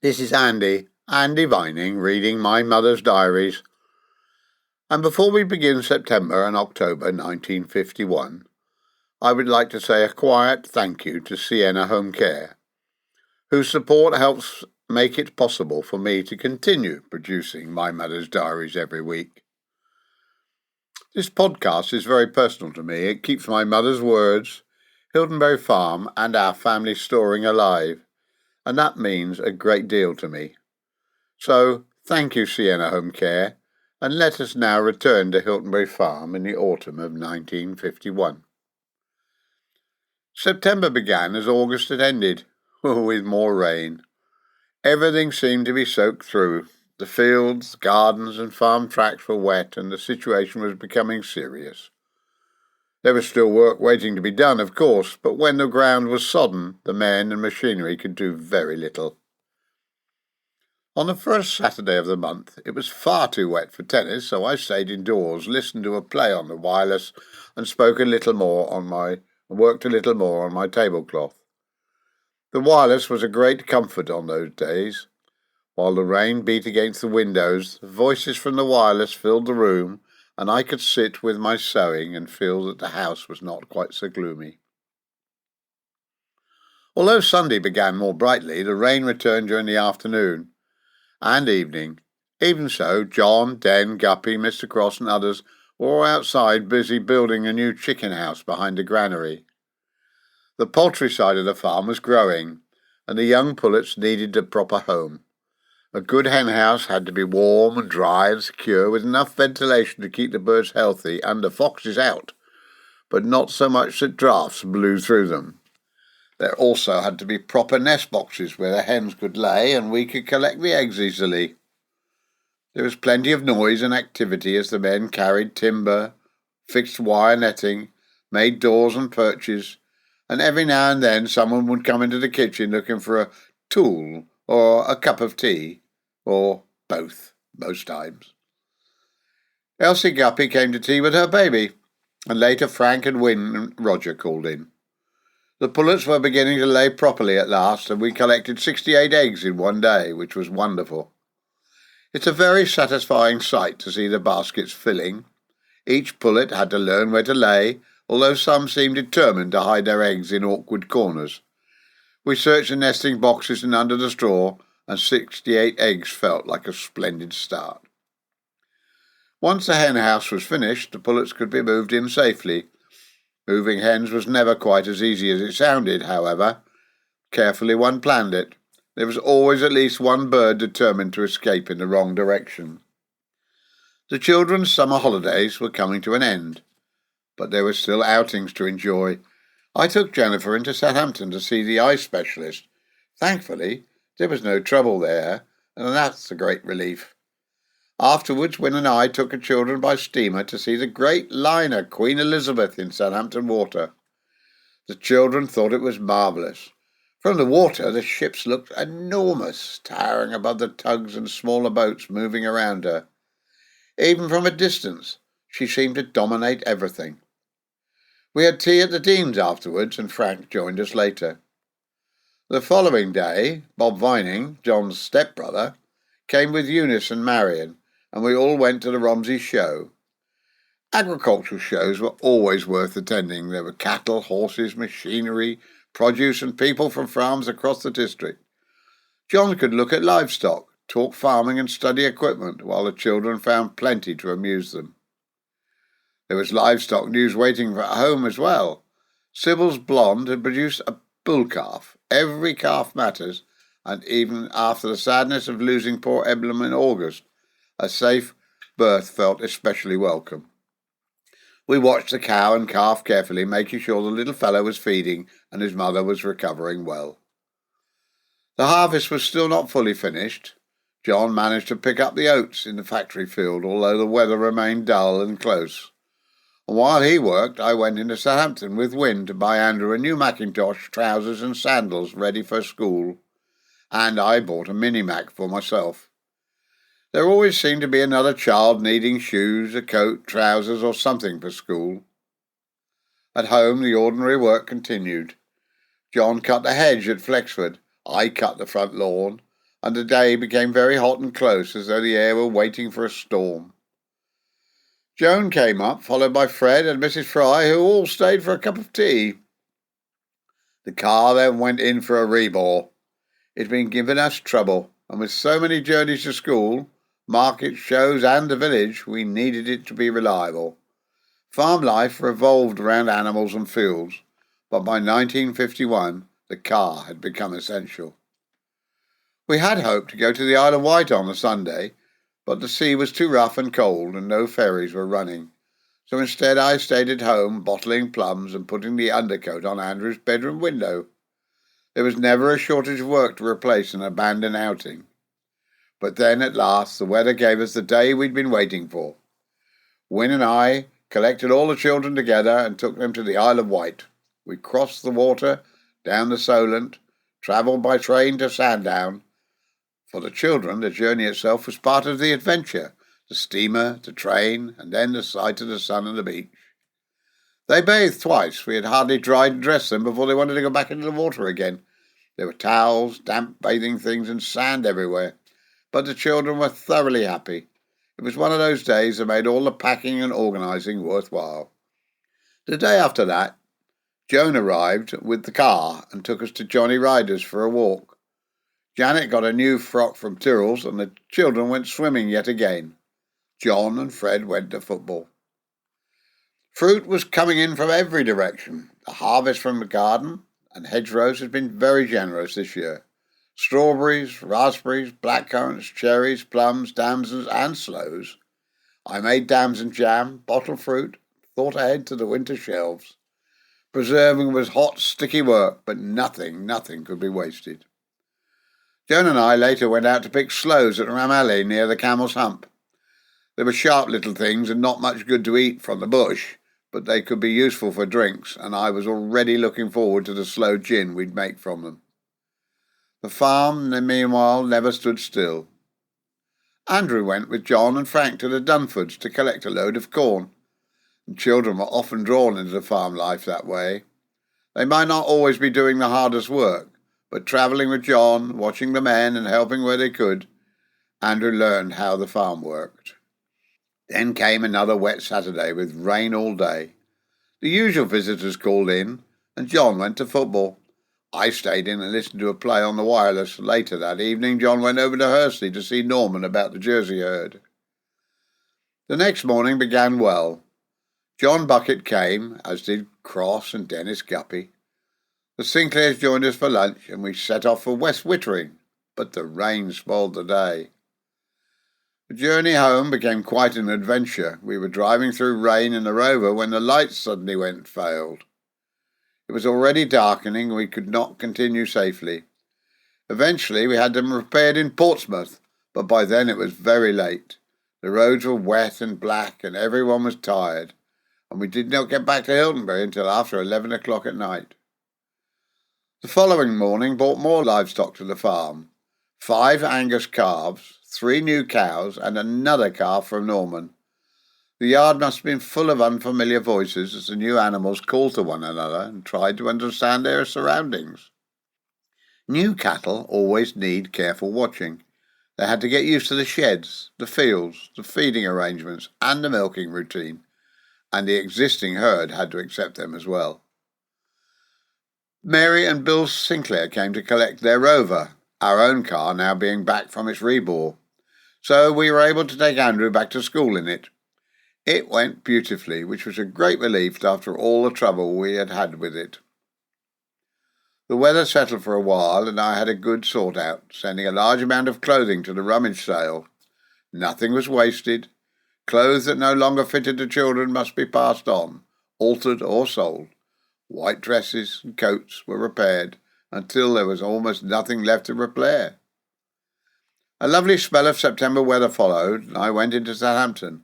This is Andy Vining, reading my mother's diaries. And before we begin September and October 1951, I would like to say a quiet thank you to Sienna Home Care, whose support helps make it possible for me to continue producing my mother's diaries every week. This podcast is very personal to me. It keeps my mother's words, Hiltonbury Farm, and our family story alive, and that means a great deal to me. So, thank you, Sienna Home Care, and let us now return to Hiltonbury Farm in the autumn of 1951. September began as August had ended, with more rain. Everything seemed to be soaked through. The fields, gardens, and farm tracks were wet, and the situation was becoming serious. There was still work waiting to be done, of course, but when the ground was sodden, the men and machinery could do very little. On the first Saturday of the month, it was far too wet for tennis, so I stayed indoors, listened to a play on the wireless, and worked a little more on my tablecloth. The wireless was a great comfort on those days. While the rain beat against the windows, the voices from the wireless filled the room, and I could sit with my sewing and feel that the house was not quite so gloomy. Although Sunday began more brightly, the rain returned during the afternoon and evening. Even so, John, Den, Guppy, Mr. Cross and others were all outside busy building a new chicken house behind the granary. The poultry side of the farm was growing, and the young pullets needed a proper home. A good hen house had to be warm and dry and secure, with enough ventilation to keep the birds healthy and the foxes out, but not so much that drafts blew through them. There also had to be proper nest boxes where the hens could lay and we could collect the eggs easily. There was plenty of noise and activity as the men carried timber, fixed wire netting, made doors and perches, and every now and then someone would come into the kitchen looking for a tool or a cup of tea, or both, most times. Elsie Guppy came to tea with her baby, and later Frank and Wynne and Roger called in. The pullets were beginning to lay properly at last, and we collected 68 eggs in one day, which was wonderful. It's a very satisfying sight to see the baskets filling. Each pullet had to learn where to lay, although some seemed determined to hide their eggs in awkward corners. We searched the nesting boxes and under the straw, and 68 eggs felt like a splendid start. Once the hen house was finished, the pullets could be moved in safely. Moving hens was never quite as easy as it sounded, however. Carefully one planned it. There was always at least one bird determined to escape in the wrong direction. The children's summer holidays were coming to an end, but there were still outings to enjoy. I took Jennifer into Southampton to see the eye specialist. Thankfully, there was no trouble there, and that's a great relief. Afterwards, Wynne and I took the children by steamer to see the great liner Queen Elizabeth in Southampton Water. The children thought it was marvellous. From the water, the ships looked enormous, towering above the tugs and smaller boats moving around her. Even from a distance, she seemed to dominate everything. We had tea at the Dean's afterwards, and Frank joined us later. The following day, Bob Vining, John's stepbrother, came with Eunice and Marion, and we all went to the Romsey show. Agricultural shows were always worth attending. There were cattle, horses, machinery, produce and people from farms across the district. John could look at livestock, talk farming and study equipment, while the children found plenty to amuse them. There was livestock news waiting for at home as well. Sybil's blonde had produced a bull calf. Every calf matters, and even after the sadness of losing poor Eblem in August, a safe birth felt especially welcome. We watched the cow and calf carefully, making sure the little fellow was feeding and his mother was recovering well. The harvest was still not fully finished. John managed to pick up the oats in the factory field, although the weather remained dull and close. And while he worked, I went into Southampton with Wynne to buy Andrew a new mackintosh, trousers and sandals ready for school, and I bought a mini-mac for myself. There always seemed to be another child needing shoes, a coat, trousers, or something for school. At home, the ordinary work continued. John cut the hedge at Flexford. I cut the front lawn. and the day became very hot and close, as though the air were waiting for a storm. Joan came up, followed by Fred and Mrs. Fry, who all stayed for a cup of tea. The car then went in for a rebore. It's been giving us trouble, and with so many journeys to school, markets, shows, and the village, we needed it to be reliable. Farm life revolved around animals and fields, but by 1951 the car had become essential. We had hoped to go to the Isle of Wight on a Sunday, but the sea was too rough and cold and no ferries were running, so instead I stayed at home bottling plums and putting the undercoat on Andrew's bedroom window. There was never a shortage of work to replace an abandoned outing. But then at last the weather gave us the day we'd been waiting for. Wynne and I collected all the children together and took them to the Isle of Wight. We crossed the water, down the Solent, travelled by train to Sandown. For the children, the journey itself was part of the adventure, the steamer, the train, and then the sight of the sun and the beach. They bathed twice. We had hardly dried and dressed them before they wanted to go back into the water again. There were towels, damp bathing things, and sand everywhere. But the children were thoroughly happy. It was one of those days that made all the packing and organising worthwhile. The day after that, Joan arrived with the car and took us to Johnny Ryder's for a walk. Janet got a new frock from Tyrrell's and the children went swimming yet again. John and Fred went to football. Fruit was coming in from every direction. The harvest from the garden and hedgerows has been very generous this year. Strawberries, raspberries, blackcurrants, cherries, plums, damsons and sloes. I made damson jam, bottled fruit, thought ahead to the winter shelves. Preserving was hot, sticky work, but nothing could be wasted. Joan and I later went out to pick sloes at Ramaley near the Camel's Hump. They were sharp little things and not much good to eat from the bush, but they could be useful for drinks, and I was already looking forward to the sloe gin we'd make from them. The farm, meanwhile, never stood still. Andrew went with John and Frank to the Dunfords to collect a load of corn, and children were often drawn into the farm life that way. They might not always be doing the hardest work, but travelling with John, watching the men and helping where they could, Andrew learned how the farm worked. Then came another wet Saturday with rain all day. The usual visitors called in, and John went to football. I stayed in and listened to a play on the wireless. Later that evening, John went over to Hursley to see Norman about the Jersey herd. The next morning began well. John Bucket came, as did Cross and Dennis Guppy. The Sinclairs joined us for lunch, and we set off for West Wittering, but the rain spoiled the day. The journey home became quite an adventure. We were driving through rain in the Rover when the lights suddenly went and failed. It was already darkening and we could not continue safely. Eventually we had them repaired in Portsmouth, but by then it was very late. The roads were wet and black and everyone was tired, and we did not get back to Hiltonbury until after 11 o'clock at night. The following morning brought more livestock to the farm. 5 Angus calves, 3 new cows, and another calf from Norman. The yard must have been full of unfamiliar voices as the new animals called to one another and tried to understand their surroundings. New cattle always need careful watching. They had to get used to the sheds, the fields, the feeding arrangements, and the milking routine, and the existing herd had to accept them as well. Mary and Bill Sinclair came to collect their Rover, our own car now being back from its rebore, so we were able to take Andrew back to school in it. It went beautifully, which was a great relief after all the trouble we had had with it. The weather settled for a while and I had a good sort out, sending a large amount of clothing to the rummage sale. Nothing was wasted. Clothes that no longer fitted the children must be passed on, altered or sold. White dresses and coats were repaired until there was almost nothing left to repair. A lovely spell of September weather followed, and I went into Southampton.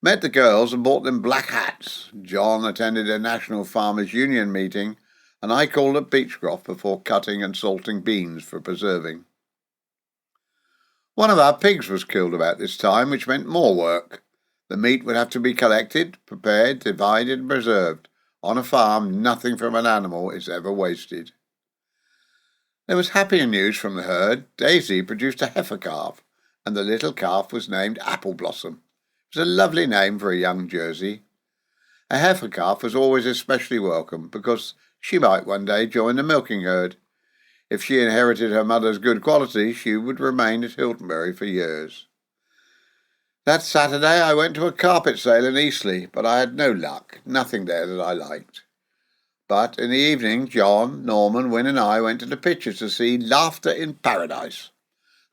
Met the girls and bought them black hats. John attended a National Farmers Union meeting, and I called at Beechcroft before cutting and salting beans for preserving. One of our pigs was killed about this time, which meant more work. The meat would have to be collected, prepared, divided and preserved. On a farm, nothing from an animal is ever wasted. There was happier news from the herd. Daisy produced a heifer calf, and the little calf was named Apple Blossom. It was a lovely name for a young Jersey. A heifer calf was always especially welcome because she might one day join the milking herd. If she inherited her mother's good qualities, she would remain at Hiltonbury for years. That Saturday I went to a carpet sale in Eastleigh, but I had no luck, nothing there that I liked. But in the evening, John, Norman, Wynne and I went to the pictures to see Laughter in Paradise,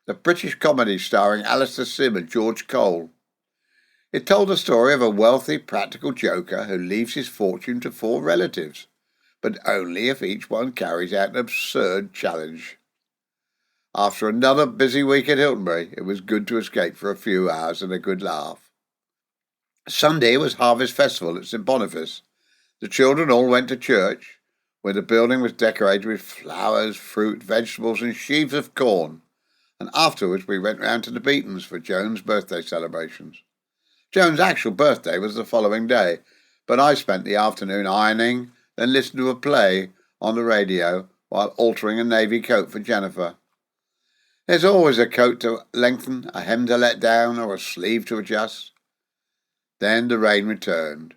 the British comedy starring Alistair Sim and George Cole. It told the story of a wealthy practical joker who leaves his fortune to 4 relatives, but only if each one carries out an absurd challenge. After another busy week at Hiltonbury, it was good to escape for a few hours and a good laugh. Sunday was Harvest Festival at St Boniface. The children all went to church, where the building was decorated with flowers, fruit, vegetables and sheaves of corn, and afterwards we went round to the Beatons for Joan's birthday celebrations. Joan's actual birthday was the following day, but I spent the afternoon ironing, then listened to a play on the radio while altering a navy coat for Jennifer. There's always a coat to lengthen, a hem to let down, or a sleeve to adjust. Then the rain returned.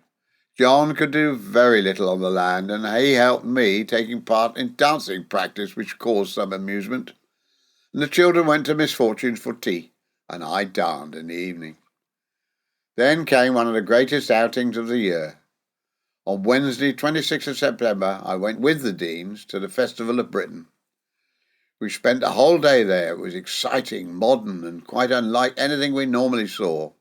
John could do very little on the land, and he helped me, taking part in dancing practice, which caused some amusement. And the children went to Miss Fortune's for tea, and I darned in the evening. Then came one of the greatest outings of the year. On Wednesday, 26th of September, I went with the Deans to the Festival of Britain. We spent a whole day there. It was exciting, modern, and quite unlike anything we normally saw.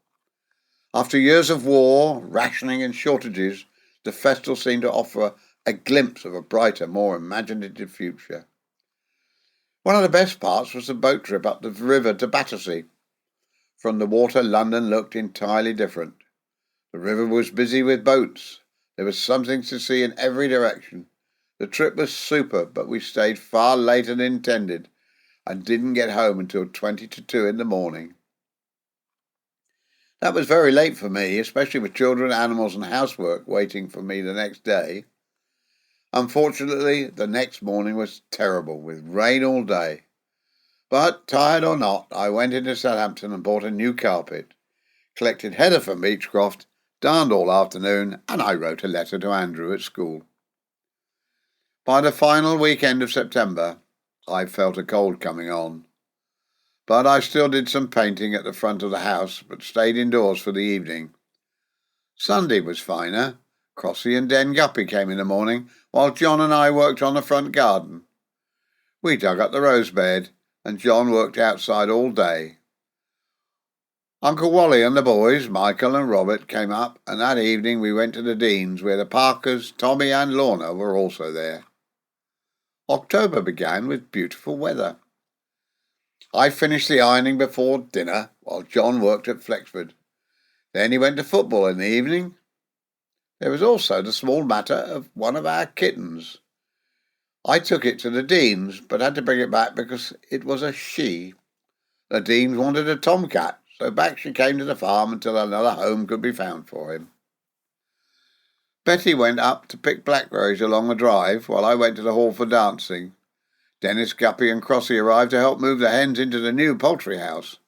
After years of war, rationing and shortages, the festival seemed to offer a glimpse of a brighter, more imaginative future. One of the best parts was the boat trip up the river to Battersea. From the water, London looked entirely different. The river was busy with boats. There was something to see in every direction. The trip was super, but we stayed far later than intended and didn't get home until 20 to 2 in the morning. That was very late for me, especially with children, animals and housework waiting for me the next day. Unfortunately, the next morning was terrible, with rain all day. But, tired or not, I went into Southampton and bought a new carpet, collected heather from Beechcroft, darned all afternoon, and I wrote a letter to Andrew at school. By the final weekend of September, I felt a cold coming on. But I still did some painting at the front of the house, but stayed indoors for the evening. Sunday was finer. Crossy and Den Guppy came in the morning, while John and I worked on the front garden. We dug up the rose bed, and John worked outside all day. Uncle Wally and the boys, Michael and Robert, came up, and that evening we went to the Deans, where the Parkers, Tommy and Lorna were also there. October began with beautiful weather. I finished the ironing before dinner, while John worked at Flexford. Then he went to football in the evening. There was also the small matter of one of our kittens. I took it to the Deans, but had to bring it back because it was a she. The Deans wanted a tomcat, so back she came to the farm until another home could be found for him. Betty went up to pick blackberries along the drive, while I went to the hall for dancing. Dennis, Guppy and Crossy arrived to help move the hens into the new poultry house.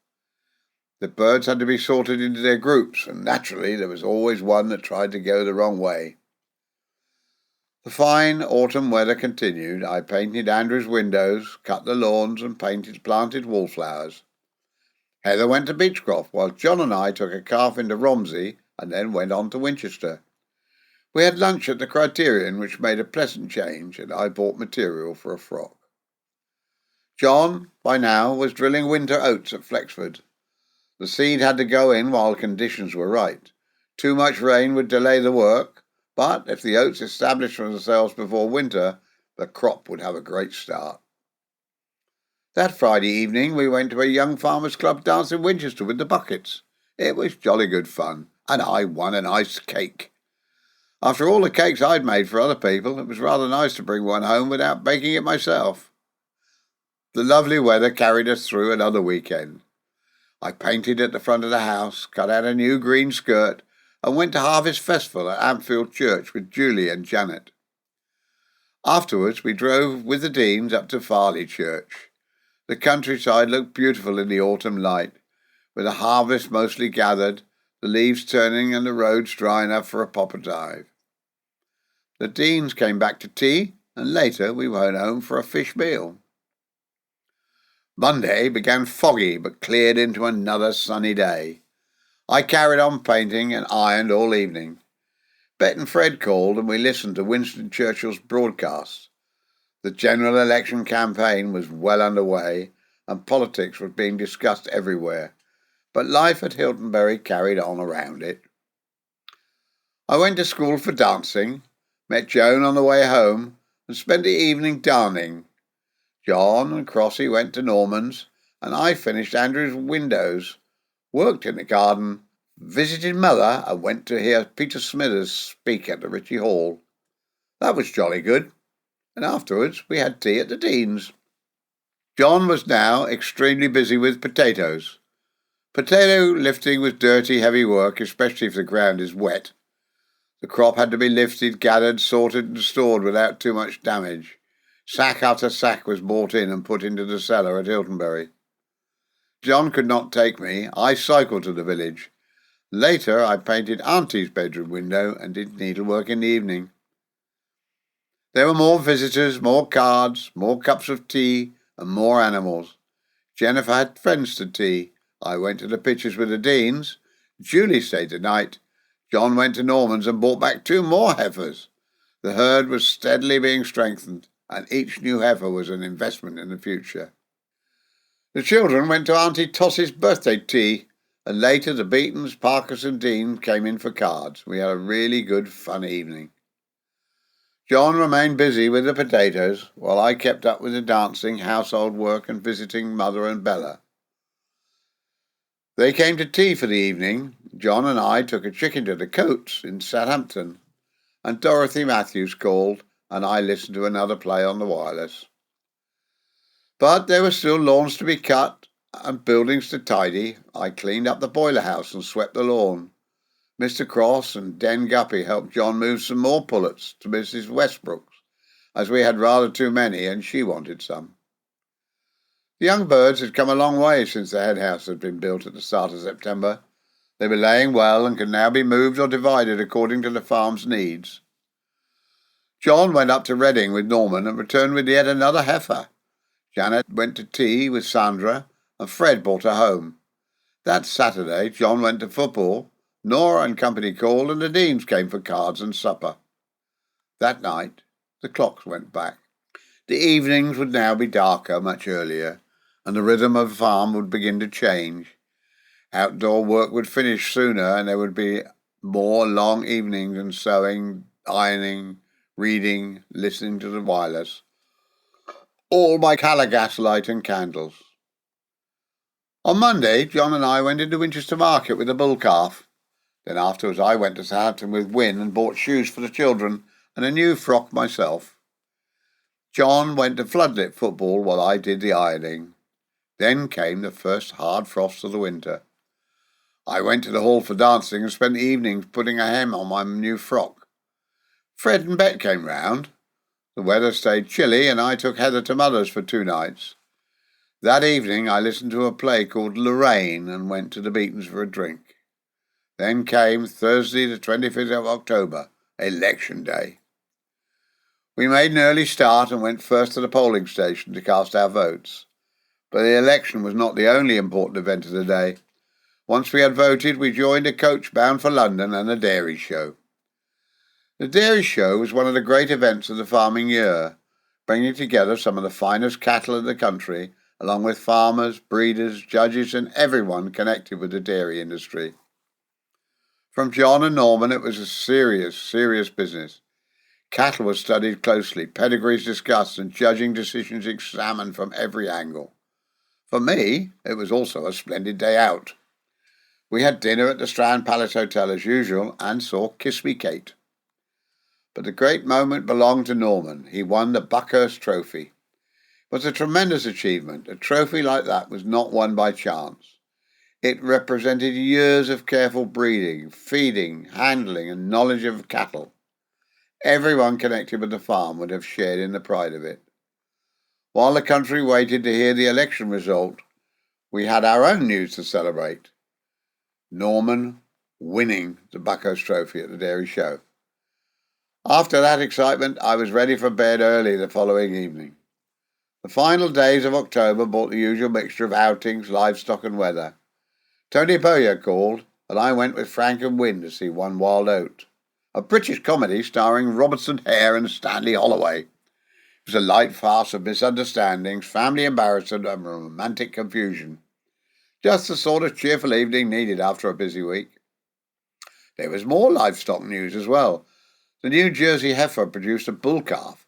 The birds had to be sorted into their groups, and naturally there was always one that tried to go the wrong way. The fine autumn weather continued. I painted Andrew's windows, cut the lawns and planted wallflowers. Heather went to Beechcroft, while John and I took a calf into Romsey and then went on to Winchester. We had lunch at the Criterion, which made a pleasant change, and I bought material for a frock. John, by now, was drilling winter oats at Flexford. The seed had to go in while conditions were right. Too much rain would delay the work, but if the oats established themselves before winter, the crop would have a great start. That Friday evening we went to a young farmers' club dance in Winchester with the buckets. It was jolly good fun, and I won an iced cake. After all the cakes I'd made for other people, it was rather nice to bring one home without baking it myself. The lovely weather carried us through another weekend. I painted at the front of the house, cut out a new green skirt, and went to Harvest Festival at Ampfield Church with Julie and Janet. Afterwards, we drove with the Deans up to Farley Church. The countryside looked beautiful in the autumn light, with the harvest mostly gathered, the leaves turning and the roads dry enough for a proper dive. The Deans came back to tea, and later we went home for a fish meal. Monday began foggy but cleared into another sunny day. I carried on painting and ironed all evening. Bet and Fred called and we listened to Winston Churchill's broadcast. The general election campaign was well underway and politics was being discussed everywhere, but life at Hiltonbury carried on around it. I went to school for dancing, met Joan on the way home, and spent the evening darning. John and Crossy went to Norman's, and I finished Andrew's windows, worked in the garden, visited Mother, and went to hear Peter Smithers speak at the Ritchie Hall. That was jolly good, and afterwards we had tea at the Dean's. John was now extremely busy with potatoes. Potato lifting was dirty, heavy work, especially if the ground is wet. The crop had to be lifted, gathered, sorted, and stored without too much damage. Sack after sack was brought in and put into the cellar at Hiltonbury. John could not take me. I cycled to the village. Later I painted Auntie's bedroom window and did needlework in the evening. There were more visitors, more cards, more cups of tea, and more animals. Jennifer had friends to tea. I went to the pictures with the Deans. Julie stayed the night. John went to Norman's and brought back 2 more heifers. The herd was steadily being strengthened, and each new heifer was an investment in the future. The children went to Auntie Toss's birthday tea, and later the Beatons, Parkers and Dean came in for cards. We had a really good, fun evening. John remained busy with the potatoes, while I kept up with the dancing, household work and visiting Mother and Bella. They came to tea for the evening. John and I took a chicken to the Coates in Southampton, and Dorothy Matthews called, and I listened to another play on the wireless. But there were still lawns to be cut and buildings to tidy. I cleaned up the boiler house and swept the lawn. Mr. Cross and Den Guppy helped John move some more pullets to Mrs. Westbrook's, as we had rather too many and she wanted some. The young birds had come a long way since the head house had been built at the start of September. They were laying well and could now be moved or divided according to the farm's needs. John went up to Reading with Norman and returned with yet another heifer. Janet went to tea with Sandra, and Fred brought her home. That Saturday, John went to football, Nora and company called, and the Deans came for cards and supper. That night, the clocks went back. The evenings would now be darker, much earlier, and the rhythm of the farm would begin to change. Outdoor work would finish sooner, and there would be more long evenings and sewing, ironing, reading, listening to the wireless, all by colour gaslight and candles. On Monday, John and I went into Winchester Market with a bull calf. Then afterwards I went to Southampton with Wynne and bought shoes for the children and a new frock myself. John went to floodlit football while I did the ironing. Then came the first hard frost of the winter. I went to the hall for dancing and spent the evenings putting a hem on my new frock. Fred and Bet came round. The weather stayed chilly and I took Heather to Mother's for 2 nights. That evening I listened to a play called Lorraine and went to the Beatons for a drink. Then came Thursday the 25th of October, Election Day. We made an early start and went first to the polling station to cast our votes. But the election was not the only important event of the day. Once we had voted, we joined a coach bound for London and a Diaries show. The Diaries show was one of the great events of the farming year, bringing together some of the finest cattle in the country, along with farmers, breeders, judges and everyone connected with the dairy industry. From John and Norman it was a serious business. Cattle were studied closely, pedigrees discussed and judging decisions examined from every angle. For me, it was also a splendid day out. We had dinner at the Strand Palace Hotel as usual and saw Kiss Me Kate. But the great moment belonged to Norman. He won the Buckhurst Trophy. It was a tremendous achievement. A trophy like that was not won by chance. It represented years of careful breeding, feeding, handling and knowledge of cattle. Everyone connected with the farm would have shared in the pride of it. While the country waited to hear the election result, we had our own news to celebrate. Norman winning the Buckhurst Trophy at the Dairy Show. After that excitement, I was ready for bed early the following evening. The final days of October brought the usual mixture of outings, livestock and weather. Tony Bowyer called, and I went with Frank and Wynne to see One Wild Oat, a British comedy starring Robertson Hare and Stanley Holloway. It was a light farce of misunderstandings, family embarrassment and romantic confusion. Just the sort of cheerful evening needed after a busy week. There was more livestock news as well. The New Jersey heifer produced a bull calf.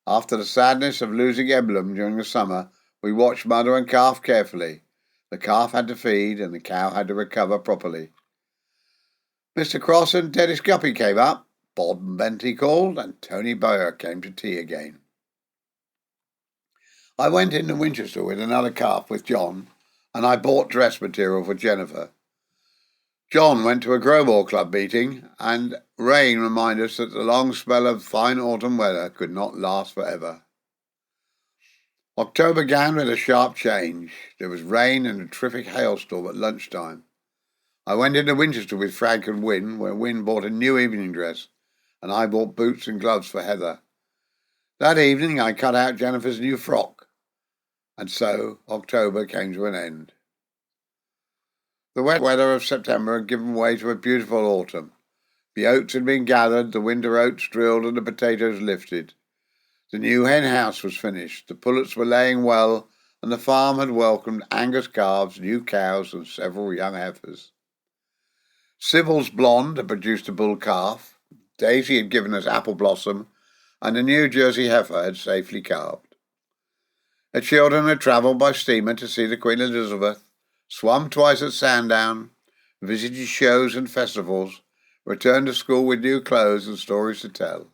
After the sadness of losing Emblem during the summer, we watched mother and calf carefully. The calf had to feed and the cow had to recover properly. Mr. Cross and Dennis Guppy came up, Bob and Benty called, and Tony Bowyer came to tea again. I went into Winchester with another calf with John, and I bought dress material for Jennifer. John went to a Growmore Club meeting, and rain reminded us that the long spell of fine autumn weather could not last forever. October began with a sharp change. There was rain and a terrific hailstorm at lunchtime. I went into Winchester with Frank and Wynne, where Wynne bought a new evening dress, and I bought boots and gloves for Heather. That evening I cut out Jennifer's new frock, and so October came to an end. The wet weather of September had given way to a beautiful autumn. The oats had been gathered, the winter oats drilled, and the potatoes lifted. The new hen house was finished, the pullets were laying well, and the farm had welcomed Angus calves, new cows, and several young heifers. Sybil's blonde had produced a bull calf, Daisy had given us apple blossom, and the New Jersey heifer had safely calved. The children had travelled by steamer to see the Queen Elizabeth, swum twice at Sandown, visited shows and festivals, returned to school with new clothes and stories to tell.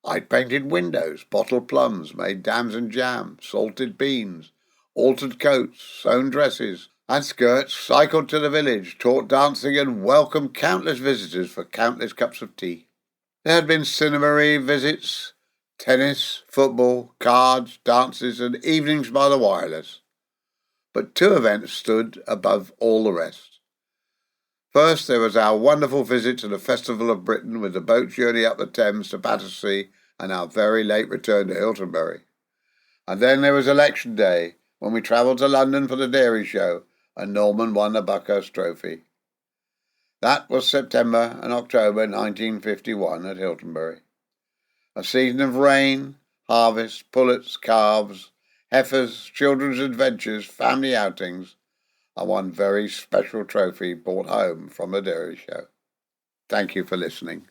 I'd painted windows, bottled plums, made dams and jam, salted beans, altered coats, sewn dresses and skirts, cycled to the village, taught dancing and welcomed countless visitors for countless cups of tea. There had been cinema visits, tennis, football, cards, dances and evenings by the wireless. But two events stood above all the rest. First, there was our wonderful visit to the Festival of Britain with the boat journey up the Thames to Battersea and our very late return to Hiltonbury. And then there was Election Day, when we travelled to London for the Dairy Show and Norman won the Buckhurst Trophy. That was September and October 1951 at Hiltonbury. A season of rain, harvest, pullets, calves, heifers, children's adventures, family outings, and one very special trophy brought home from the Dairy Show. Thank you for listening.